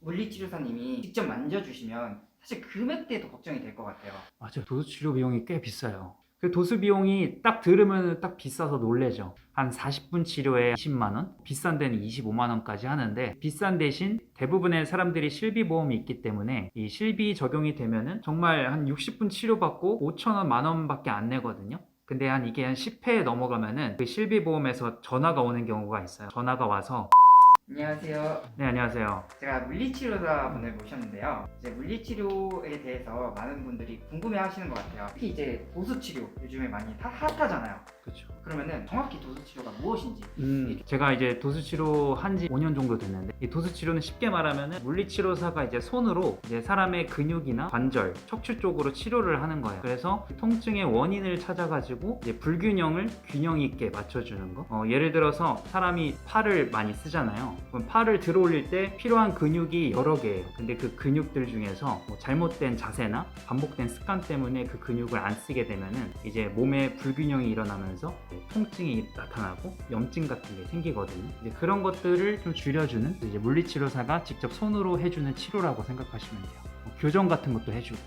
물리치료사님이 직접 만져주시면 사실 금액대도 걱정이 될 것 같아요. 맞아요. 도수 치료 비용이 꽤 비싸요. 그 도수 비용이 딱 들으면 딱 비싸서 놀래죠. 한 40분 치료에 20만 원, 비싼 데는 25만 원까지 하는데 비싼 대신 대부분의 사람들이 실비보험이 있기 때문에 이 실비 적용이 되면은 정말 한 60분 치료받고 5천 원, 만 원밖에 안 내거든요. 근데 이게 한 10회 넘어가면은 그 실비보험에서 전화가 오는 경우가 있어요. 전화가 와서 안녕하세요. 네, 안녕하세요. 제가 물리치료사 분을 모셨는데요. 이제 물리치료에 대해서 많은 분들이 궁금해하시는 것 같아요. 특히 이제 도수치료 요즘에 많이 핫하잖아요. 그렇죠. 그러면은 정확히 도수치료가 무엇인지. 제가 이제 도수치료 한지 5년 정도 됐는데 이 도수치료는 쉽게 말하면 물리치료사가 이제 손으로 이제 사람의 근육이나 관절, 척추 쪽으로 치료를 하는 거예요. 그래서 통증의 원인을 찾아가지고 이제 불균형을 균형 있게 맞춰주는 거. 예를 들어서 사람이 팔을 많이 쓰잖아요. 그럼 팔을 들어 올릴 때 필요한 근육이 여러 개예요. 근데 그 근육들 중에서 뭐 잘못된 자세나 반복된 습관 때문에 그 근육을 안 쓰게 되면은 이제 몸에 불균형이 일어나면서 통증이 나타나고 염증 같은 게 생기거든요. 이제 그런 것들을 좀 줄여주는 이제 물리치료사가 직접 손으로 해주는 치료라고 생각하시면 돼요. 교정 같은 것도 해주고.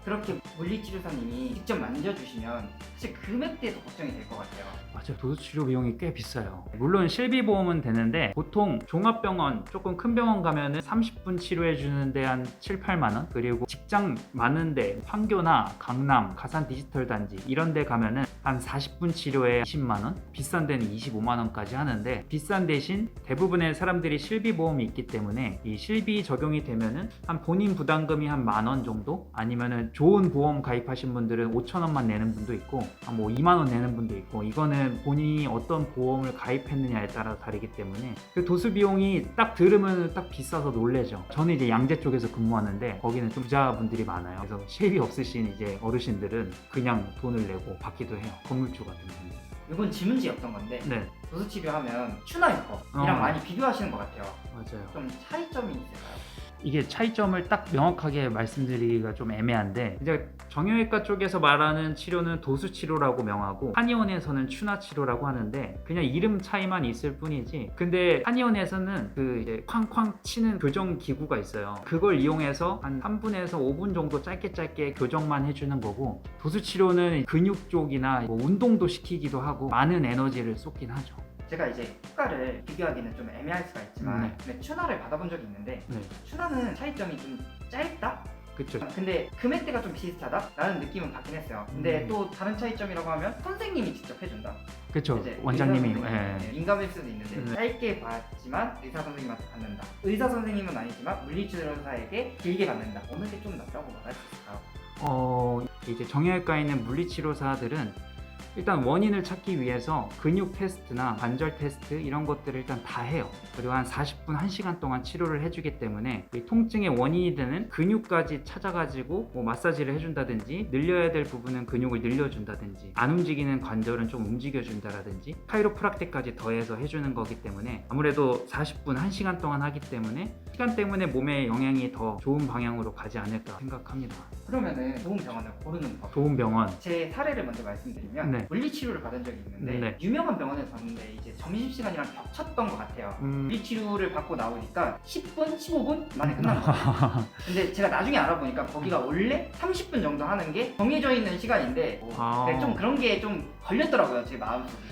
그렇게 물리치료사님이 직접 만져주시면 사실 금액대도 걱정이 될 것 같아요. 맞아요. 도수치료 비용이 꽤 비싸요. 물론 실비보험은 되는데 보통 종합병원, 조금 큰 병원 가면은 30분 치료해 주는데 한 7, 8만 원, 그리고 직장 많은데 판교나 강남, 가산 디지털 단지 이런 데 가면은 한 40분 치료에 20만 원, 비싼 데는 25만 원까지 하는데 비싼 대신 대부분의 사람들이 실비보험이 있기 때문에 이 실비 적용이 되면은 한 본인 부담금이 한 만 원 정도, 아니면은 좋은 보험 가입하신 분들은 5천 원만 내는 분도 있고 뭐 2만 원 내는 분도 있고, 이거는 본인이 어떤 보험을 가입했느냐에 따라 다르기 때문에 그 도수 비용이 딱 들으면 딱 비싸서 놀래죠. 저는 이제 양재 쪽에서 근무하는데 거기는 좀 부자분들이 많아요. 그래서 실비 없으신 이제 어르신들은 그냥 돈을 내고 받기도 해요. 건물주 같은 분들. 이건 지문지였던 건데 네, 도수치료하면 추나 요법이랑 많이 비교하시는 것 같아요. 맞아요. 좀 차이점이 있을까요? 이게 차이점을 딱 명확하게 말씀드리기가 좀 애매한데, 이제 정형외과 쪽에서 말하는 치료는 도수치료라고 명하고 한의원에서는 추나치료라고 하는데 그냥 이름 차이만 있을 뿐이지, 근데 한의원에서는 그 이제 쾅쾅 치는 교정 기구가 있어요. 그걸 이용해서 한 3분에서 5분 정도 짧게 교정만 해주는 거고, 도수치료는 근육 쪽이나 뭐 운동도 시키기도 하고 많은 에너지를 쏟긴 하죠. 제가 이제 효과를 비교하기는 좀 애매할 수가 있지만 근데 추나를 받아본 적이 있는데 네, 추나는 차이점이 좀 짧다? 그쵸. 근데 금액대가 좀 비슷하다? 라는 느낌은 받긴 했어요. 근데 또 다른 차이점이라고 하면 선생님이 직접 해준다. 그쵸. 이제 원장님이. 의사 선생님이, 예. 민감일 수도 있는데 네. 짧게 받지만 의사 선생님한테 받는다. 의사 선생님은 아니지만 물리치료사에게 길게 받는다. 어느 게 좀 낫다고 말할 수 있을까요? 이제 정형외과에 있는 물리치료사들은 일단 원인을 찾기 위해서 근육 테스트나 관절 테스트 이런 것들을 일단 다 해요. 그리고 한 40분, 1시간 동안 치료를 해주기 때문에 이 통증의 원인이 되는 근육까지 찾아가지고 뭐 마사지를 해준다든지, 늘려야 될 부분은 근육을 늘려준다든지, 안 움직이는 관절은 좀 움직여준다든지, 카이로프락틱까지 더해서 해주는 거기 때문에 아무래도 40분, 1시간 동안 하기 때문에 시간 때문에 몸에 영향이 더 좋은 방향으로 가지 않을까 생각합니다. 그러면은 좋은 병원을 고르는 법. 좋은 병원. 제 사례를 먼저 말씀드리면 네. 물리치료를 받은 적이 있는데 네. 유명한 병원에서 봤는데 이제 점심시간이랑 겹쳤던 것 같아요. 물리치료를 받고 나오니까 10분, 15분 만에 끝난 거예요. 근데 제가 나중에 알아보니까 거기가 원래 30분 정도 하는 게 정해져 있는 시간인데 근데 좀 그런 게 좀 걸렸더라고요, 제 마음속에.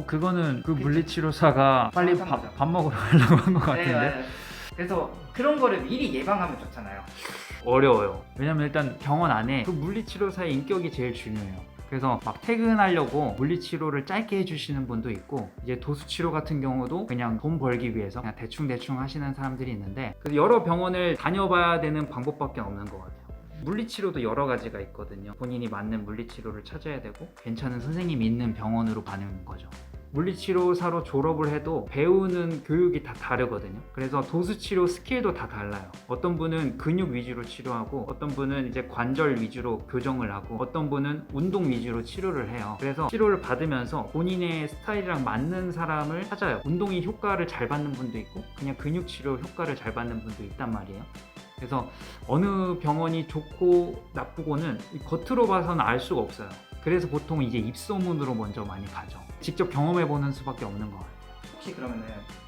그거는 그 그쵸. 물리치료사가 빨리 정확한 거죠. 밥 먹으러 가려고 한 것 네, 같은데. 맞아요. 그래서 그런 거를 미리 예방하면 좋잖아요. 어려워요. 왜냐면 일단 병원 안에 그 물리치료사의 인격이 제일 중요해요. 그래서 막 퇴근하려고 물리치료를 짧게 해주시는 분도 있고, 이제 도수치료 같은 경우도 그냥 돈 벌기 위해서 그냥 대충 하시는 사람들이 있는데, 그래서 여러 병원을 다녀봐야 되는 방법밖에 없는 것 같아요. 물리치료도 여러 가지가 있거든요. 본인이 맞는 물리치료를 찾아야 되고 괜찮은 선생님이 있는 병원으로 가는 거죠. 물리치료사로 졸업을 해도 배우는 교육이 다 다르거든요. 그래서 도수치료 스킬도 다 달라요. 어떤 분은 근육 위주로 치료하고, 어떤 분은 이제 관절 위주로 교정을 하고, 어떤 분은 운동 위주로 치료를 해요. 그래서 치료를 받으면서 본인의 스타일이랑 맞는 사람을 찾아요. 운동이 효과를 잘 받는 분도 있고 그냥 근육 치료 효과를 잘 받는 분도 있단 말이에요. 그래서 어느 병원이 좋고 나쁘고는 겉으로 봐서는 알 수가 없어요. 그래서 보통 이제 입소문으로 먼저 많이 가죠. 직접 경험해보는 수밖에 없는 것 같아요. 혹시 그러면은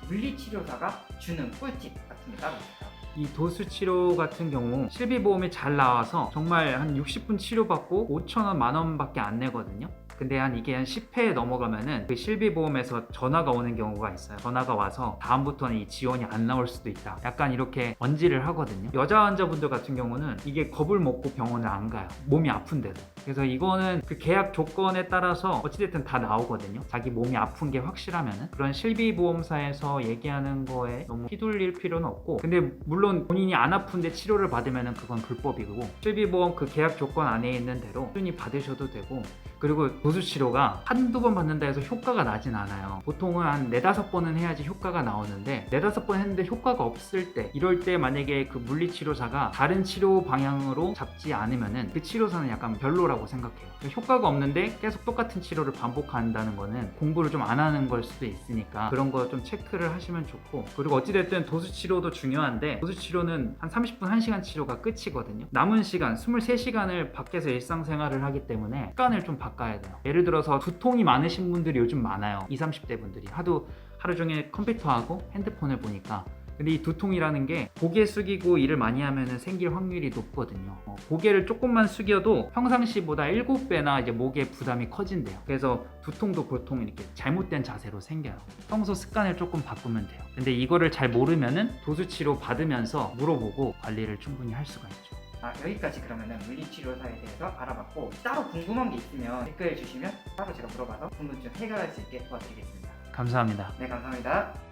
물리치료사가 주는 꿀팁 같은 게 따로 있을까요? 이 도수 치료 같은 경우 실비보험이 잘 나와서 정말 한 60분 치료받고 5,000원, 만원밖에 안 내거든요. 근데 이게 한 10회 넘어가면은 그 실비보험에서 전화가 오는 경우가 있어요. 전화가 와서 다음부터는 이 지원이 안 나올 수도 있다. 약간 이렇게 언지를 하거든요. 여자 환자분들 같은 경우는 이게 겁을 먹고 병원을 안 가요. 몸이 아픈데도. 그래서 이거는 그 계약 조건에 따라서 어찌됐든 다 나오거든요. 자기 몸이 아픈 게 확실하면은. 그런 실비보험사에서 얘기하는 거에 너무 휘둘릴 필요는 없고, 근데 물론 본인이 안 아픈데 치료를 받으면은 그건 불법이고, 실비보험 그 계약 조건 안에 있는 대로 꾸준히 받으셔도 되고, 그리고 도수 치료가 한두 번 받는다 해서 효과가 나진 않아요. 보통은 한 4-5번은 해야지 효과가 나오는데 4-5번 했는데 효과가 없을 때, 이럴 때 만약에 그 물리치료사가 다른 치료 방향으로 잡지 않으면은 그 치료사는 약간 별로라고 생각해요. 효과가 없는데 계속 똑같은 치료를 반복한다는 거는 공부를 좀 안 하는 걸 수도 있으니까 그런 거 좀 체크를 하시면 좋고, 그리고 어찌됐든 도수 치료도 중요한데 도수 치료는 한 30분, 1시간 치료가 끝이거든요. 남은 시간 23시간을 밖에서 일상생활을 하기 때문에 습관을 좀 바꿔야 돼요. 예를 들어서 두통이 많으신 분들이 요즘 많아요. 20, 30대 분들이 하루 종일 컴퓨터하고 핸드폰을 보니까. 근데 이 두통이라는 게 고개 숙이고 일을 많이 하면 생길 확률이 높거든요. 고개를 조금만 숙여도 평상시보다 7배나 이제 목에 부담이 커진대요. 그래서 두통도 보통 이렇게 잘못된 자세로 생겨요. 평소 습관을 조금 바꾸면 돼요. 근데 이거를 잘 모르면은 도수치료 받으면서 물어보고 관리를 충분히 할 수가 있죠. 여기까지 그러면은 물리치료사에 대해서 알아봤고, 따로 궁금한 게 있으면 댓글 주시면 따로 제가 물어봐서 궁금증 해결할 수 있게 도와드리겠습니다. 감사합니다. 네, 감사합니다.